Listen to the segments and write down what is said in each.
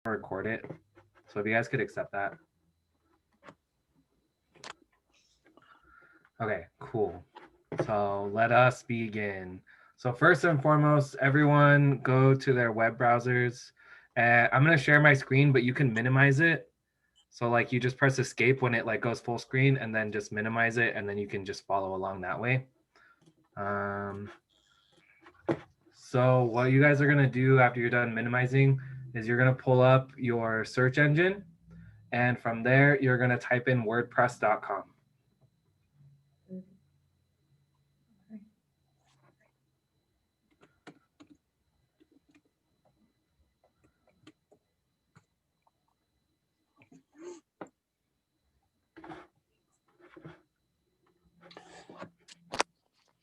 record it. So if you guys could accept that. Okay, cool. So let us begin. So first and foremost, everyone go to their web browsers. I'm gonna share my screen, but you can minimize it. So like you just press escape when it like goes full screen and then just minimize it and then you can just follow along that way. So what you guys are gonna do after you're done minimizing is you're gonna pull up your search engine and from there you're gonna type in wordpress.com.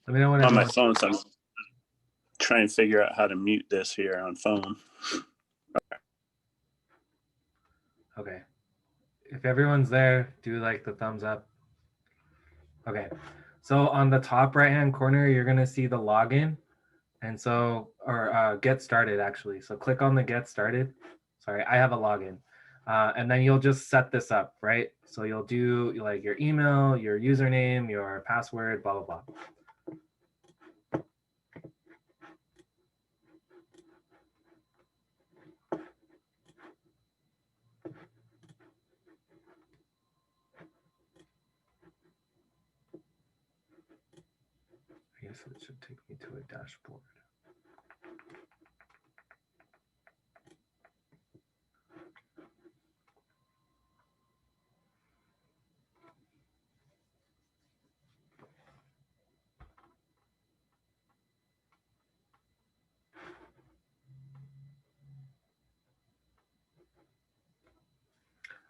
Let me know when I'm on my phone, so I'm trying to figure out how to mute this here on phone. Okay. If everyone's there, do like the thumbs up. Okay. So on the top right hand corner, you're going to see the login. And so, or get started actually. So click on the get started. Sorry, I have a login. And then you'll just set this up, right? So you'll do like your email, your username, your password, blah, blah, blah. I guess it should take me to a dashboard.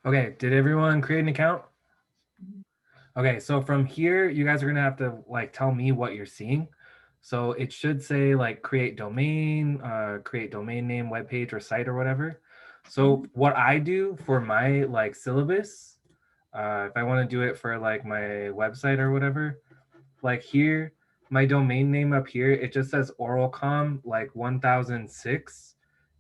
Okay, did everyone create an account? Okay, so from here, you guys are gonna have to like tell me what you're seeing. So it should say like create domain name, web page, or site or whatever. So what I do for my like syllabus, if I want to do it for like my website or whatever, like here, my domain name up here, it just says oralcom like 1006.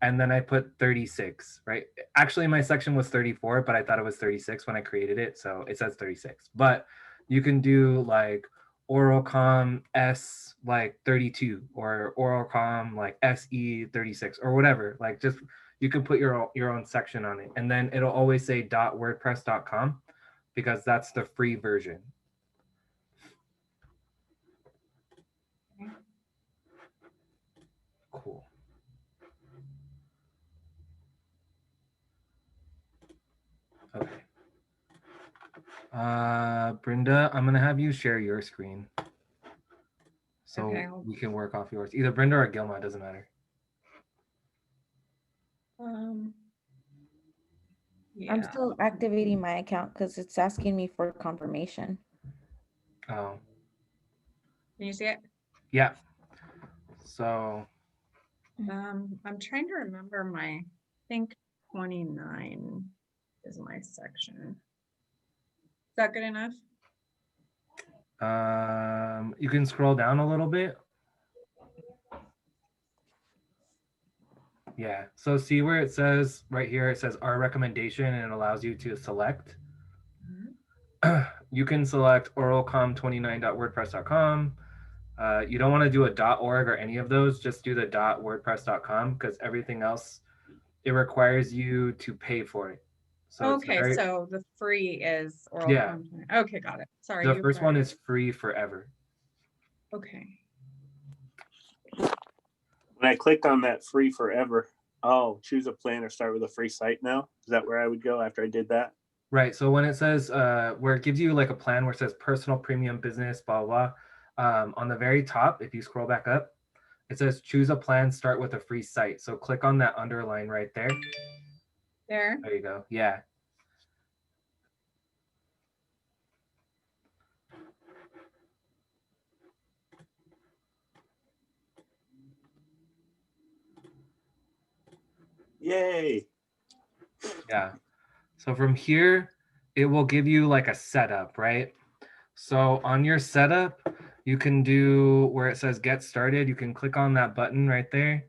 And then I put 36, right? Actually, my section was 34, but I thought it was 36 when I created it. So it says 36. But you can do like oralcom S like 32 or oralcom like SE 36 or whatever. Like just you can put your own section on it. And then it'll always say .wordpress.com because that's the free version. Cool. Okay. Brenda, I'm gonna have you share your screen so Okay. we can work off yours. Either Brenda or Gilma, it doesn't matter. Yeah. I'm still activating my account because it's asking me for confirmation. Oh, Can you see it? yeah. So I'm trying to remember I think 29 is my section. Is that good enough? you can scroll down a little bit. Yeah. So see where it says right here, it says our recommendation and it allows you to select. You can select oralcom29.wordpress.com. You don't want to do a .org or any of those. Just do the .wordpress.com because everything else, it requires you to pay for it. So okay, so the free is oral content. Okay, got it. Sorry. The first one is free forever. Okay. When I clicked on that free forever, choose a plan or start with a free site now. Is that where I would go after I did that? Right. So when it says where it gives you like a plan where it says personal, premium, business, blah, blah, on the very top, if you scroll back up, it says choose a plan, start with a free site. So click on that underline right there. There. There you go. Yeah. Yay. Yeah. So from here, it will give you like a setup, right? So on your setup, you can do where it says get started. You can click on that button right there.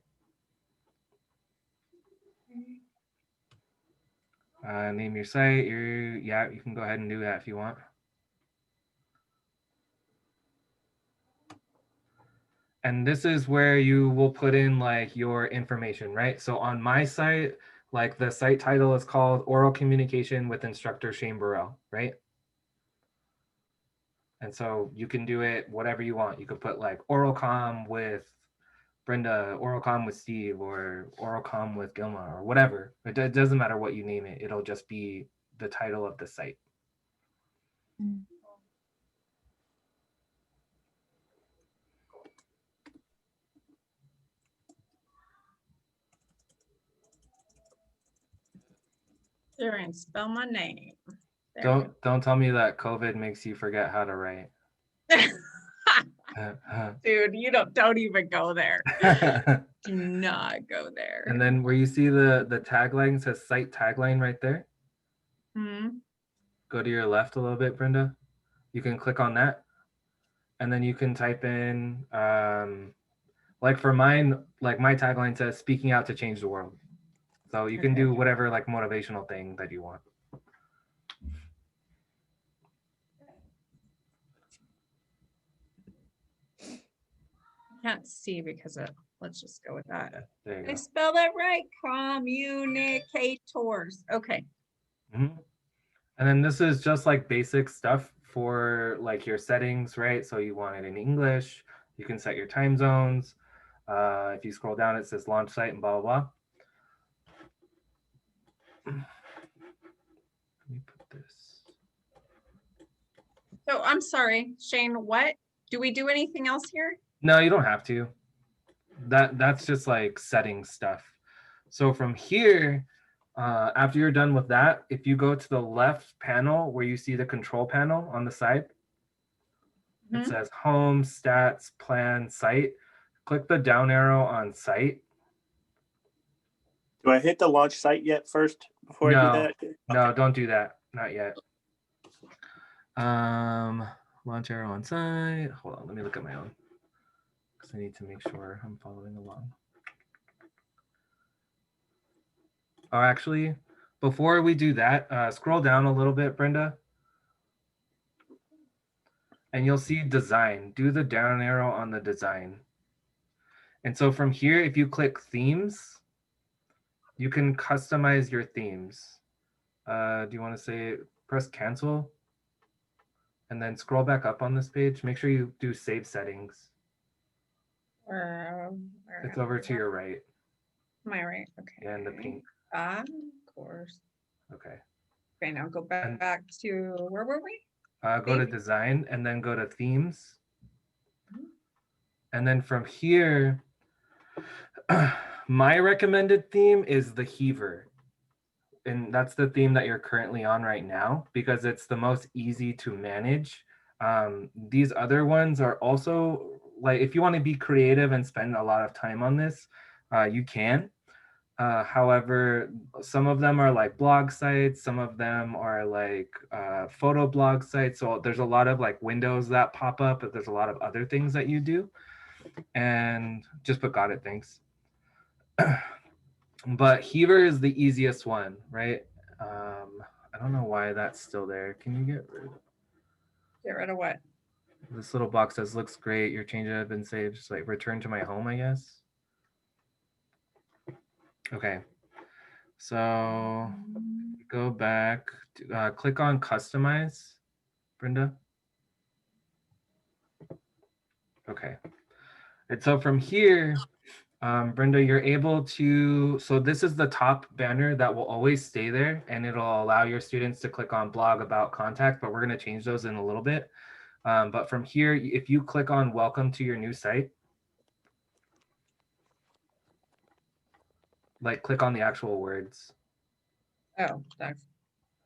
Name your site. Yeah, you can go ahead and do that if you want. And this is where you will put in like your information, right? So on my site, like the site title is called Oral Communication with Instructor Shane Burrell, right? And so you can do it whatever you want. You could put like oral com with Brenda, oral com with Steve, or oral com with Gilma, or whatever. It doesn't matter what you name it. It'll just be the title of the site. There and spell my name. There we Don't tell me that COVID makes you forget how to write. go. Dude, you don't even go there. Do not go there. And then where you see the tagline says site tagline right there. Hmm. Go to your left a little bit, Brenda. You can click on that. And then you can type in, like for mine, like my tagline says, speaking out to change the world. So you can Okay. do whatever like motivational thing that you want. Can't see because of, let's just go with that. There you I go. spelled it right. Communicators. Okay. Mhm. And then this is just like basic stuff for like your settings, right? So you want it in English. You can set your time zones. If you scroll down, it says launch site and blah, blah, blah. Let me put this. So I'm sorry, Shane, what? Do we do anything else here? No, you don't have to. That's just like setting stuff. So from here, after you're done with that, if you go to the left panel where you see the control panel on the side, it Mhm. says home, stats, plan, site. Click the down arrow on site. Do I hit the launch site yet first before I do that? No, don't do that. Not yet. Launch arrow on site. Hold on, let me look at my own because I need to make sure I'm following along. Oh, actually, before we do that, scroll down a little bit, Brenda. And you'll see design. Do the down arrow on the design. And so from here, if you click themes, you can customize your themes. Do you want to say press cancel? And then scroll back up on this page. Make sure you do save settings. It's over to your right. My right. Okay. Yeah, in the pink. Of course. Okay. Okay, now go back to where were we? Go to design and then go to themes. Mhm. And then from here, my recommended theme is the Heaver. And that's the theme that you're currently on right now because it's the most easy to manage. These other ones are also like, if you want to be creative and spend a lot of time on this, you can. However, some of them are like blog sites, some of them are like photo blog sites. So there's a lot of like windows that pop up, but there's a lot of other things that you do. And just put got it, thanks. But Heaver is the easiest one, right? I don't know why that's still there. Can you get Rid of what? this little box says looks great. Your changes have been saved. Just like return to my home, I guess. Okay. So go back, click on customize, Brenda. Okay. And so from here, Brenda, you're able to, so this is the top banner that will always stay there and it'll allow your students to click on blog, about, contact, but we're going to change those in a little bit. But from here, if you click on welcome to your new site, like click on the actual words. Oh, that's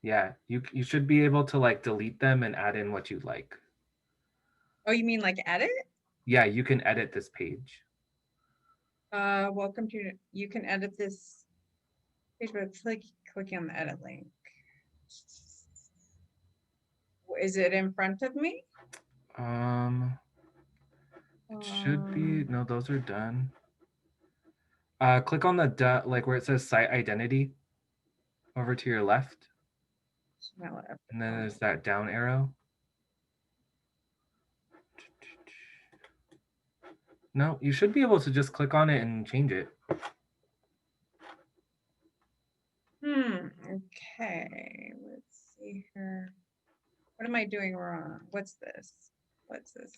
Yeah, you should be able to like delete them and add in what you like. oh, you mean like edit? Yeah, you can edit this page. Welcome to, you can edit this page by clicking on the edit link. Is it in front of me? It should be, Um, no, those are done. Click on the like where it says site identity. over to your left, To my left. and then there's that down arrow. No, you should be able to just click on it and change it. Okay, let's see here. What am I doing wrong? What's this? What's this?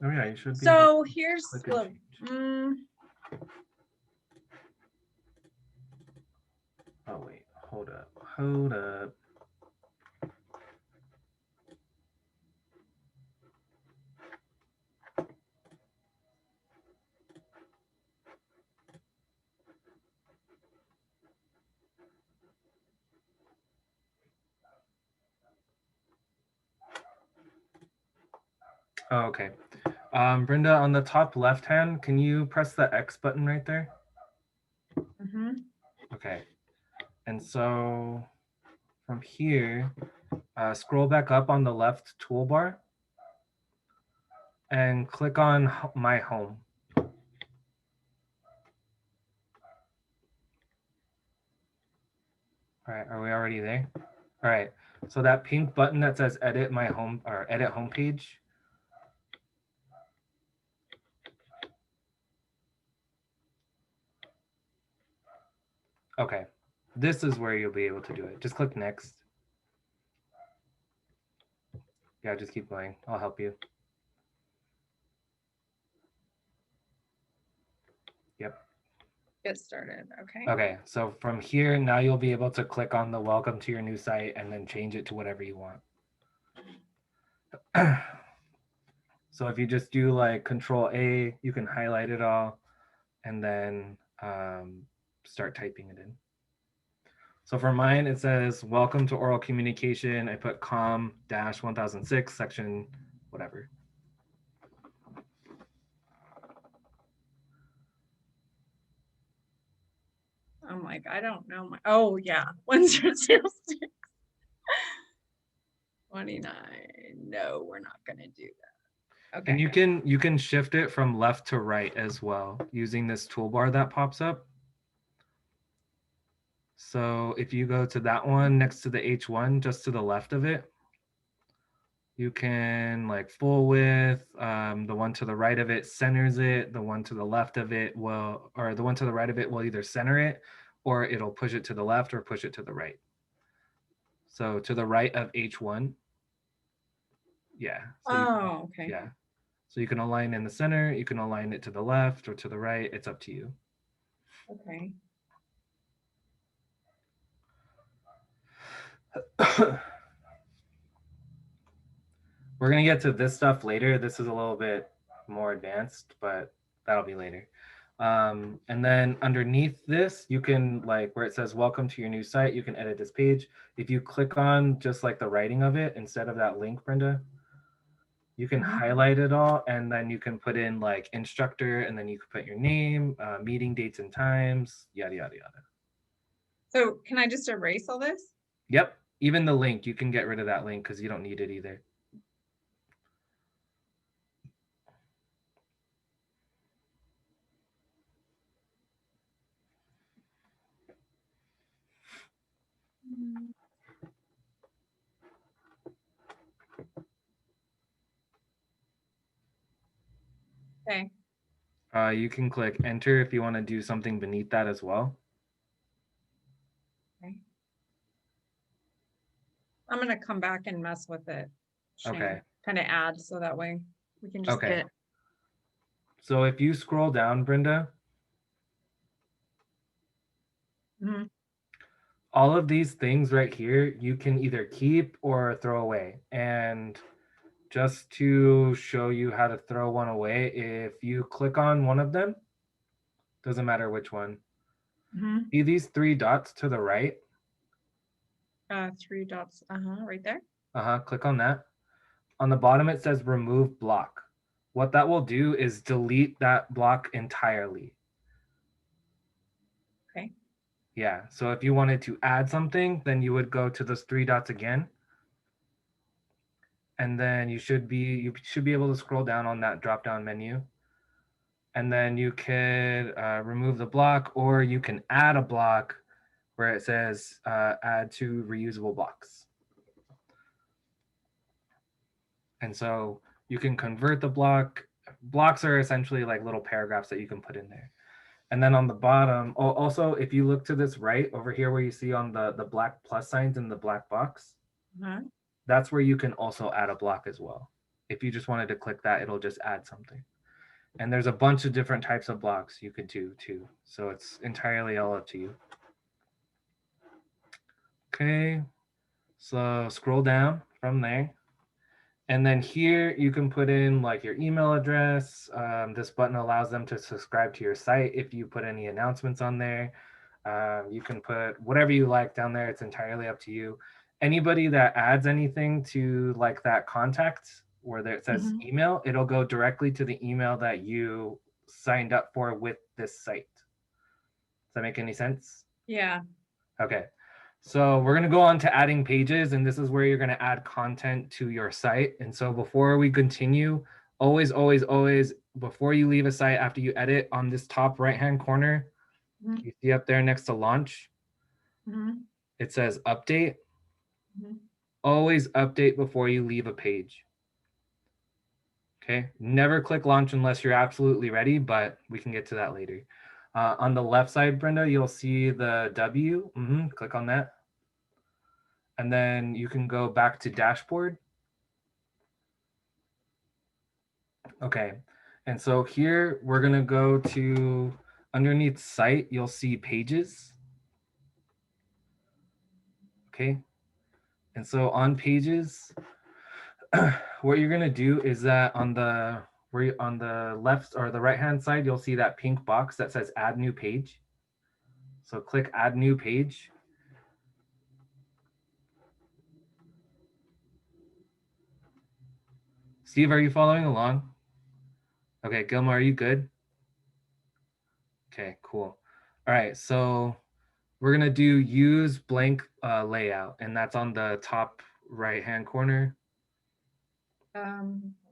Oh yeah, you should be. So here's, click and look, change. Oh wait, hold up, hold up. Oh, okay. Brenda, on the top left hand, can you press the X button right there? Okay. And so from here, scroll back up on the left toolbar and click on My Home. All right, are we already there? All right, so that pink button that says Edit My Home or Edit Homepage. Okay, this is where you'll be able to do it. Just click Next. Yeah, just keep going. I'll help you. Yep. Get started, okay. Okay, so from here, now you'll be able to click on the welcome to your new site and then change it to whatever you want. So if you just do like Control A, you can highlight it all and then start typing it in. So for mine, it says, welcome to oral communication. I put com-1006 section, whatever. I'm like, I don't know my, oh yeah, 1006. 29. No, we're not gonna do that. Okay. And you can shift it from left to right as well using this toolbar that pops up. So if you go to that one next to the H1, just to the left of it, you can like full width, the one to the right of it centers it, the one to the left of it will, or the one to the right of it will either center it or it'll push it to the left or push it to the right. So to the right of H1. Yeah. So Oh, okay. Yeah. So you can align in the center, you can align it to the left or to the right. It's up to you. Okay. We're going to get to this stuff later. This is a little bit more advanced, but that'll be later. And then underneath this, you can like where it says welcome to your new site, you can edit this page. If you click on just like the writing of it instead of that link, Brenda, you can highlight it all and then you can put in like instructor and then you can put your name, meeting dates and times, yada, yada, yada. So can I just erase all this? Yep. Even the link, you can get rid of that link because you don't need it either. Okay. You can click enter if you want to do something beneath that as well. Okay. I'm gonna come back and mess with it. Okay. Kind of add so that way we can just Okay. get. So if you scroll down, Brenda, all of these things right here, you can either keep or throw away. And just to show you how to throw one away, if you click on one of them, doesn't matter which one. See these three dots to the right? 3 dots, right there. Click on that. On the bottom, it says remove block. What that will do is delete that block entirely. Okay. Yeah, so if you wanted to add something, then you would go to those three dots again. And then you should be able to scroll down on that drop-down menu. and then you could remove the block, or you can add a block where it says add to reusable blocks. And so you can convert the block. Blocks are essentially like little paragraphs that you can put in there. And then on the bottom, also, if you look to this right over here where you see on the black plus signs in the black box, Uh-huh. that's where you can also add a block as well. If you just wanted to click that, it'll just add something. And there's a bunch of different types of blocks you could do too. So it's entirely all up to you. Okay, so scroll down from there. And then here you can put in like your email address. This button allows them to subscribe to your site if you put any announcements on there. You can put whatever you like down there. It's entirely up to you. Anybody that adds anything to like that contact where there it says email, it'll go directly to the email that you signed up for with this site. Does that make any sense? Yeah. Okay. So we're going to go on to adding pages, and this is where you're going to add content to your site. And so before we continue, always, before you leave a site, after you edit, on this top right-hand corner, you see up there next to launch, it says update. Always update before you leave a page. Okay. Never click launch unless you're absolutely ready, but we can get to that later. On the left side, Brenda, you'll see the W. Click on that. And then you can go back to dashboard. Okay. And so here we're going to go to underneath site, you'll see pages. Okay. And so on pages, what you're going to do is that on the left or the right hand side, you'll see that pink box that says add new page. So click add new page. Steve, are you following along? Okay, Gilmore, are you good? Okay, cool. All right, so we're gonna do use blank layout, and that's on the top right-hand corner.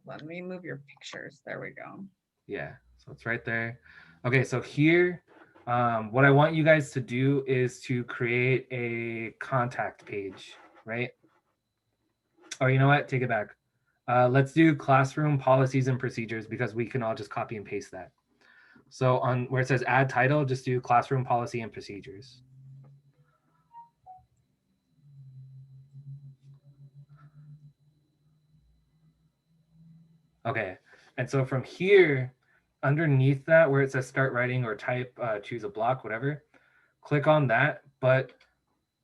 Let me move your pictures. There we go. Yeah, so it's right there. Okay, so here, what I want you guys to do is to create a contact page, right? Or you know what? Take it back. Let's do classroom policies and procedures because we can all just copy and paste that. So on where it says add title, just do classroom policy and procedures. Okay, and so from here, underneath that where it says start writing or type, choose a block, whatever, click on that, but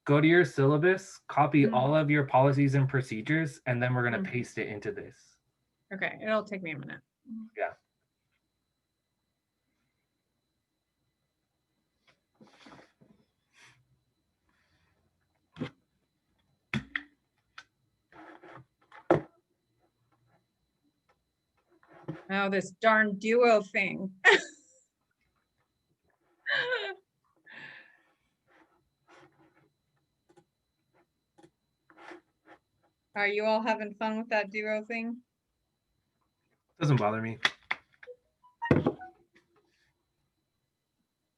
go to your syllabus, copy all of your policies and procedures, and then we're gonna paste it into this. Okay, it'll take me a minute. Yeah. Oh, this darn duo thing. Are you all having fun with that duo thing? Doesn't bother me.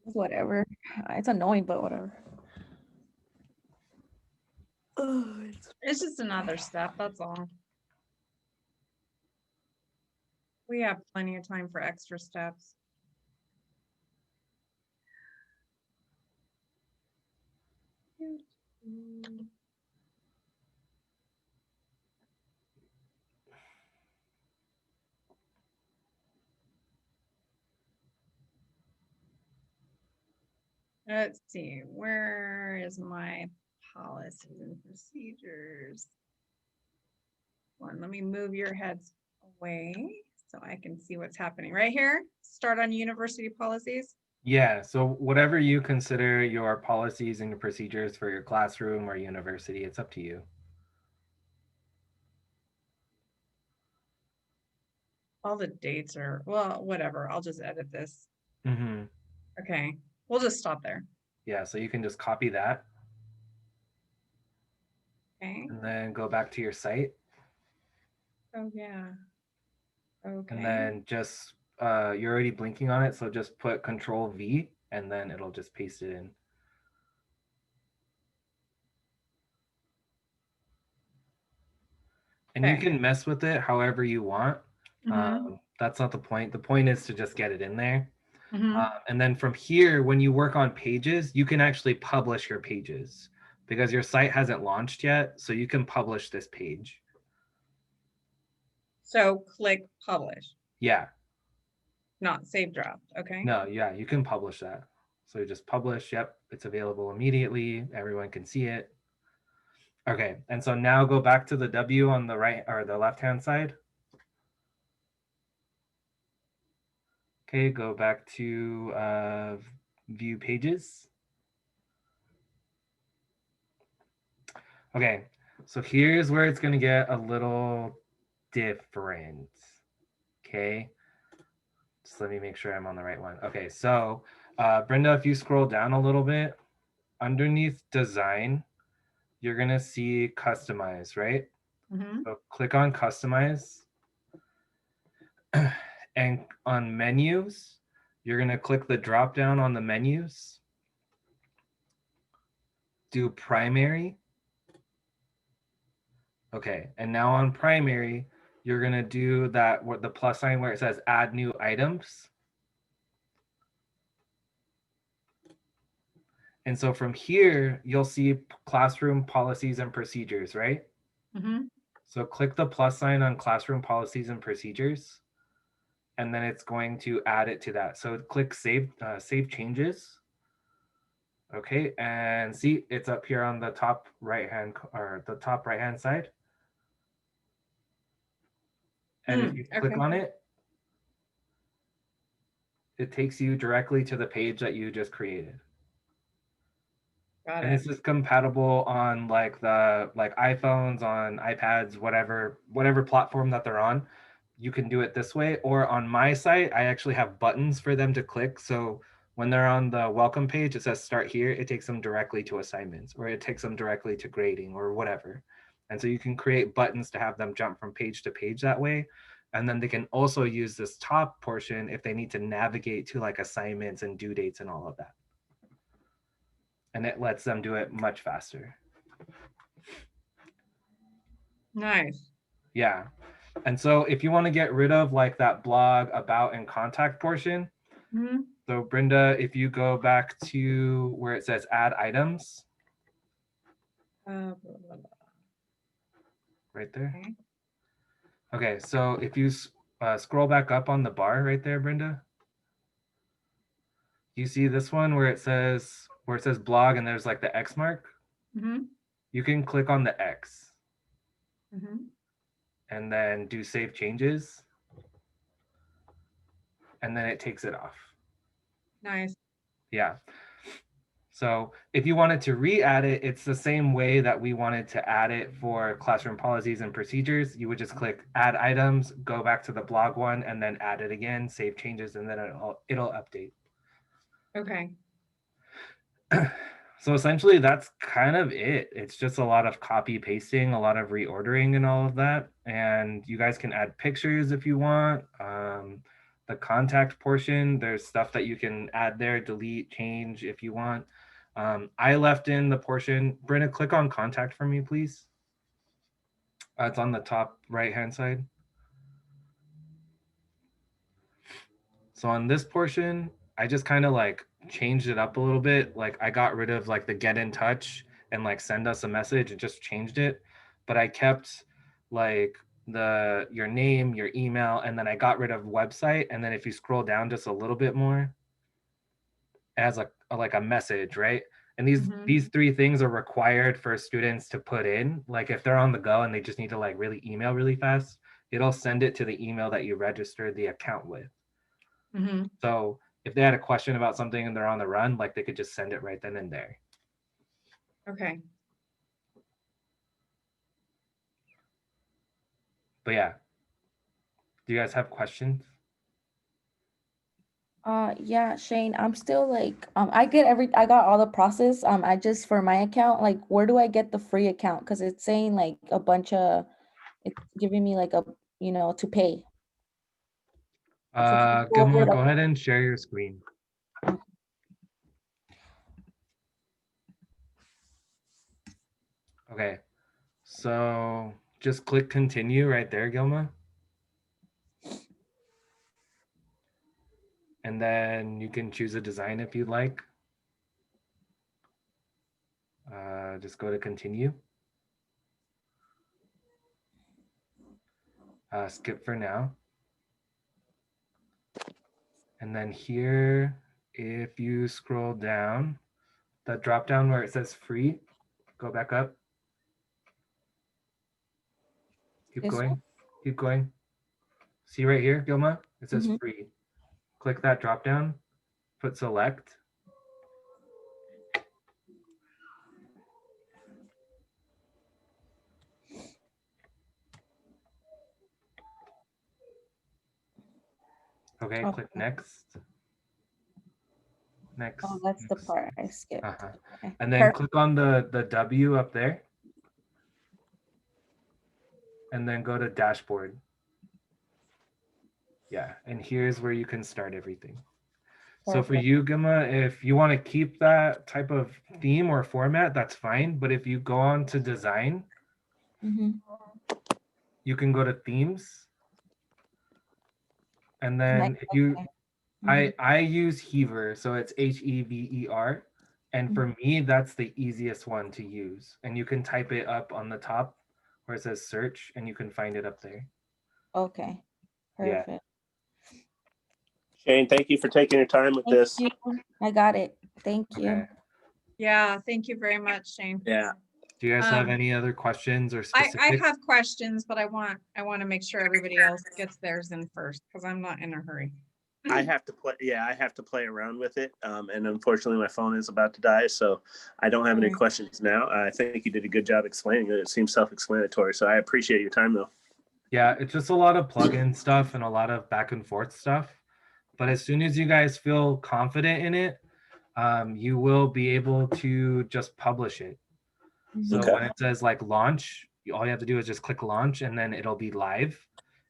Whatever. It's annoying, but whatever. It's just another step, that's all. We have plenty of time for extra steps. Let's see, where is my policies and procedures? Let me move your heads away so I can see what's happening right here. Start on university policies. Yeah, so whatever you consider your policies and your procedures for your classroom or university, it's up to you. All the dates are, well, whatever, I'll just edit this. Mm-hmm. Okay, we'll just stop there. Yeah, so you can just copy that. Okay. And then go back to your site. Oh, yeah. Okay. And then just you're already blinking on it, so just put Control V and then it'll just paste it in. And you Okay. can mess with it however you want. Mhm. That's not the point. The point is to just get it in there. Mhm. And then from here, when you work on pages, you can actually publish your pages because your site hasn't launched yet. So you can publish this page. So click publish, Yeah. not save draft. Okay. No, yeah, you can publish that. So you just publish. Yep. It's available immediately. Everyone can see it. Okay. And so now go back to the W on the right or the left-hand side. Okay. Go back to view pages. Okay, so here's where it's going to get a little different. Okay, just let me make sure I'm on the right one. Okay, so Brenda, if you scroll down a little bit, underneath design, you're going to see customize, right? Mhm. So click on customize. And on menus, you're going to click the drop down on the menus. Do primary. Okay, and now on primary, you're gonna do that what the plus sign where it says add new items. And so from here, you'll see classroom policies and procedures, right? Mhm. So click the plus sign on classroom policies and procedures, and then it's going to add it to that. So click save changes. Okay, and see it's up here on the top right hand or the top right hand side. And if you click Okay. on it, it takes you directly to the page that you just created. Got And it. this is compatible on like the iPhones, on iPads, whatever platform that they're on. You can do it this way. Or on my site, I actually have buttons for them to click. So when they're on the welcome page, it says start here. It takes them directly to assignments, or it takes them directly to grading or whatever. And so you can create buttons to have them jump from page to page that way. And then they can also use this top portion if they need to navigate to like assignments and due dates and all of that. And it lets them do it much faster. Nice. Yeah. And so if you want to get rid of like that blog about and contact portion, Mhm. so Brenda, if you go back to where it says add items Blah, blah, blah. right there. Okay. Okay, so if you scroll back up on the bar right there, Brenda, you see this one where it says blog and there's like the X mark. Mhm. You can click on the X Mhm. and then do save changes, and then it takes it off. Nice. Yeah. So if you wanted to re-add it, it's the same way that we wanted to add it for classroom policies and procedures. You would just click add items, go back to the blog one, and then add it again, save changes, and then it'll update. Okay. So essentially that's kind of it. It's just a lot of copy pasting, a lot of reordering and all of that. And you guys can add pictures if you want. The contact portion, there's stuff that you can add there, delete, change if you want. I left in the portion. Brenda, click on contact for me, please. It's on the top right hand side. So on this portion, I just kind of like changed it up a little bit. Like I got rid of like the get in touch and like send us a message and just changed it. But I kept like your name, your email, and then I got rid of website. And then if you scroll down just a little bit more, it has like a message, right? And these three things are required for students to put in. Like if they're on the go and they just need to like really email really fast, it'll send it to the email that you registered the account with. Mhm. So if they had a question about something and they're on the run, like they could just send it right then and there. Okay. But yeah, do you guys have questions? Yeah, Shane, I'm still like, I got all the process. I just, for my account, like, where do I get the free account? Because it's saying like a bunch of, it's giving me like a, to pay. If we can go over Gilma, go like, ahead and share your screen. Okay, so just click continue right there, Gilma. And then you can choose a design if you'd like. Just go to continue. Skip for now. And then here, if you scroll down, the drop down where it says free, go back up. Keep this going, one? keep going. See right here, Gilma? It says Mhm. free. Click that drop down, put select. Okay, click Okay. next. Next. Oh, that's the next. part I skipped. Uh-huh. Okay. And then click on the W up there. And then go to dashboard. Yeah, and here's where you can start everything. So for Perfect. you, Gemma, if you want to keep that type of theme or format, that's fine. But if you go on to design, Mhm. you can go to themes. And And then if you, okay. I use Heaver, so it's Hever. And for me, that's the easiest one to use. And you can type it up on the top where it says search, and you can find it up there. Okay. Yeah. Perfect. Shane, thank you for taking your time with Thank this. you. I got it. Thank you. Okay. Yeah, thank you very much, Shane. Yeah. Do you guys have Um, any other questions or I specifics? have questions, but I want to make sure everybody else gets theirs in first because I'm not in a hurry. I have to play. Yeah, I have to play around with it. And unfortunately, my phone is about to die, so I don't have any Alright. questions now. I think you did a good job explaining it. It seems self-explanatory. So I appreciate your time, though. Yeah, it's just a lot of plug-in stuff and a lot of back and forth stuff. But as soon as you guys feel confident in it, you will be able to just publish it. So Okay. when it says like launch, all you have to do is just click launch and then it'll be live.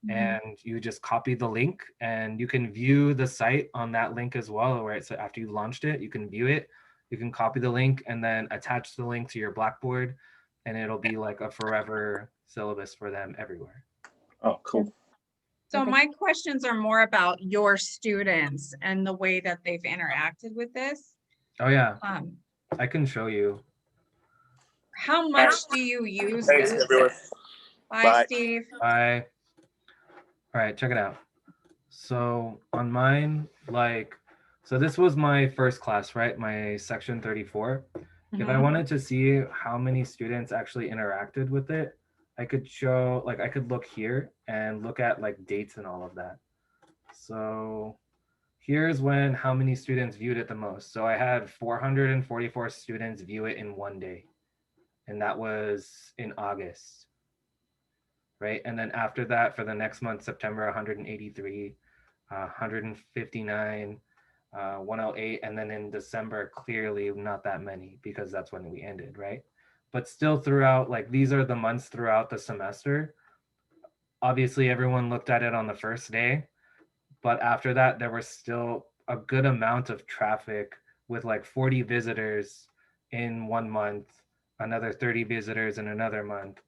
And you just copy the link and you can view the site on that link as well, where it's after you launched it, you can view it. You can copy the link and then attach the link to your Blackboard and it'll be like a forever syllabus for them everywhere. Oh, cool. So Okay. my questions are more about your students and the way that they've interacted with this. Oh yeah, Um, I can show you. how much do you use Thanks, this? everyone. Bye, Bye. Steve. All right, check it out. So on mine, like, so this was my first class, right? My section 34. If I Mhm. wanted to see how many students actually interacted with it, I could show, like, I could look here and look at like dates and all of that. So here's when how many students viewed it the most. So I had 444 students view it in one day, and that was in August, right? And then after that, for the next month, September, 183, 159, 108, and then in December, clearly not that many because that's when we ended, right? But still throughout, like these are the months throughout the semester. Obviously, everyone looked at it on the first day, but after that, there was still a good amount of traffic with like 40 visitors in one month, another 30 visitors in another month.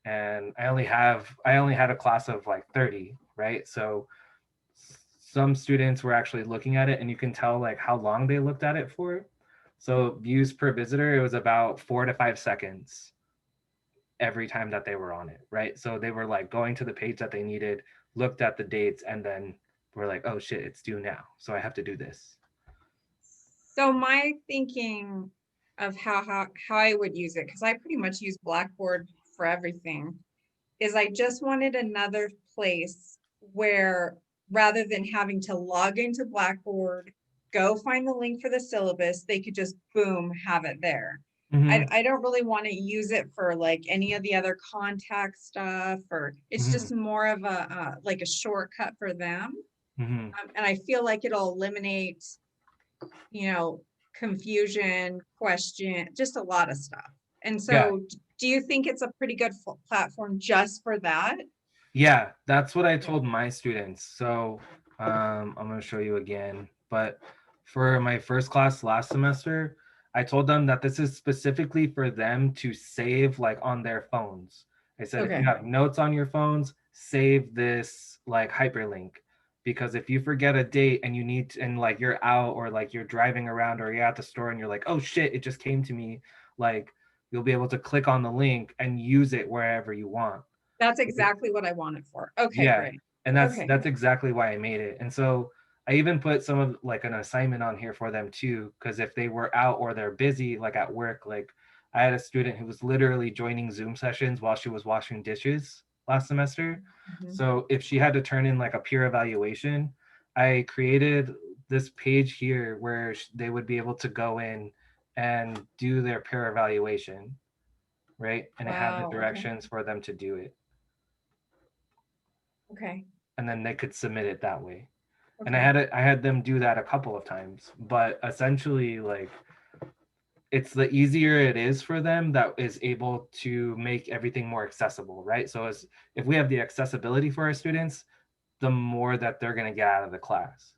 And I only had a class of like 30, right? So some students were actually looking at it and you can tell like how long they looked at it for. So views per visitor, it was about 4 to 5 seconds every time that they were on it, right? So they were like going to the page that they needed, looked at the dates, and then were like, oh shit, it's due now. So I have to do this. So my thinking of how I would use it, because I pretty much use Blackboard for everything, is I just wanted another place where rather than having to log into Blackboard, go find the link for the syllabus, they could just boom, have it there. Mhm, I don't really want to use it for like any of the other contact stuff, or it's mhm, just more of a like a shortcut for them. mhm. And I feel like it'll eliminate, confusion, question, just a lot of stuff. And Yeah, so do you think it's a pretty good platform just for that? yeah, that's what I told my students. So I'm going to show you again. But for my first class last semester, I told them that this is specifically for them to save like on their phones. I said, if Okay. you have notes on your phones, save this like hyperlink. Because if you forget a date and you need to, and like you're out or like you're driving around or you're at the store and you're like, oh shit, it just came to me, like you'll be able to click on the link and use it wherever you want. That's exactly what I wanted for. Okay, Yeah, great. and that's Okay. that's exactly why I made it. And so I even put some of like an assignment on here for them too, because if they were out or they're busy, like at work, like I had a student who was literally joining Zoom sessions while she was washing dishes last semester. Mhm. So if she had to turn in like a peer evaluation, I created this page here where they would be able to go in and do their peer evaluation, right? And it had the Wow, okay. directions for them to do it. Okay. And then they could submit it that way. And Okay. I had them do that a couple of times, but essentially like it's the easier it is for them that is able to make everything more accessible, right? So as if we have the accessibility for our students, the more that they're going to get out of the class.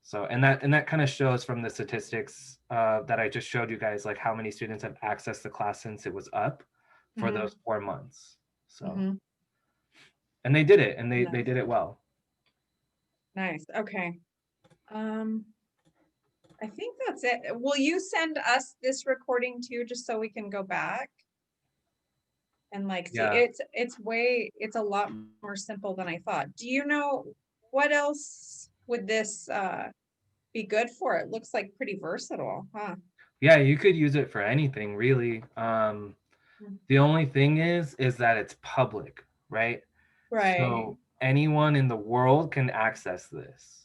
So and that kind of shows from the statistics that I just showed you guys, like how many students have accessed the class since it was up for Mhm. those 4 months. So Mhm. and they did it, and they Nice. did it well. Nice. Okay. I think that's it. Will you send us this recording too, just so we can go back and like see? Yeah. It's a lot more simple than I thought. Do you know what else would this be good for? It looks like pretty versatile, huh? Yeah, you could use it for anything really. The only thing is that it's public, right? Right. So anyone in the world can access this.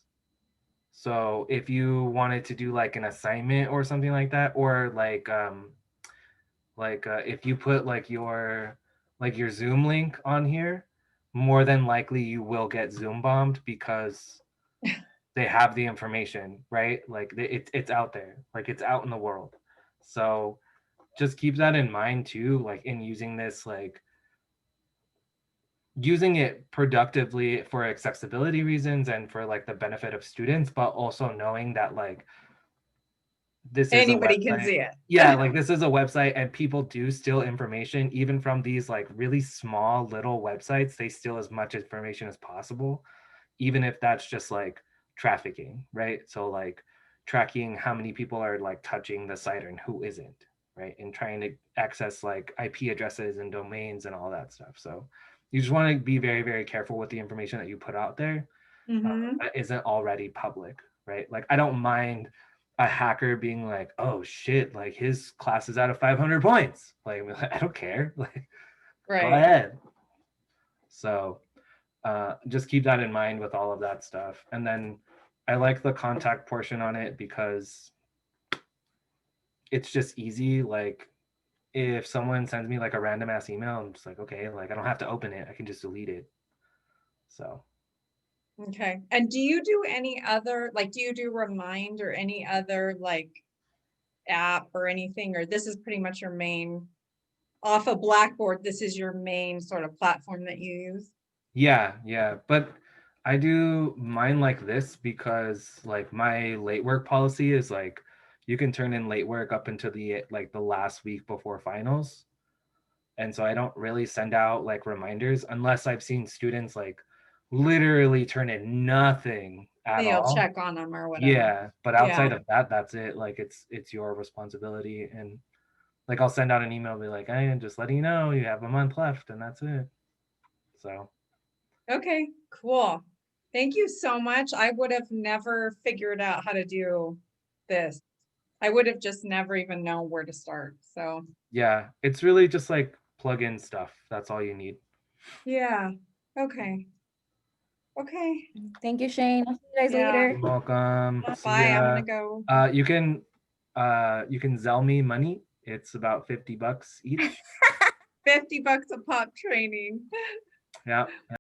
So if you wanted to do like an assignment or something like that, or if you put like your Zoom link on here, more than likely you will get Zoom bombed because they have the information, right? Like it's out there, like it's out in the world. So just keep that in mind too, like in using this, like using it productively for accessibility reasons and for like the benefit of students, but also knowing that like this is a Anybody can website. see it. Yeah, like this is a website and people do steal information even from these like really small little websites. They steal as much information as possible, even if that's just like trafficking, right? So like tracking how many people are like touching the site and who isn't, right? And trying to access like IP addresses and domains and all that stuff. So you just want to be very, very careful with the information that you put out there Mhm. that isn't already public, right? Like I don't mind a hacker being like, oh shit, like his class is out of 500 points. Like I don't care. Like go Right. ahead. So just keep that in mind with all of that stuff. And then I like the contact portion on it because it's just easy. Like if someone sends me like a random ass email, I'm just like, okay, like I don't have to open it. I can just delete it. So Okay. And do you do any other, like, do you do Remind or any other like app or anything, or this is pretty much your main off of Blackboard, this is your main sort of platform that you use? yeah. But I do mine like this because like my late work policy is like you can turn in late work up until the like the last week before finals. And so I don't really send out like reminders unless I've seen students like literally turn in nothing at Then you'll all. check on them or whatever. Yeah, but Yeah. outside of that, that's it. Like it's your responsibility. And like I'll send out an email, be like, hey, just letting you know you have a month left, and that's it. So Okay, cool. Thank you so much. I would have never figured out how to do this. I would have just never even known where to start. So yeah, it's really just like plug in stuff. That's all you need. yeah. Okay. Okay. Thank you, Shane. I'll see you guys Yeah. later. You're welcome. See Bye. I'm ya. gonna go. You can Zelle me money. It's about $50 each. 50 bucks a pop training. Yeah.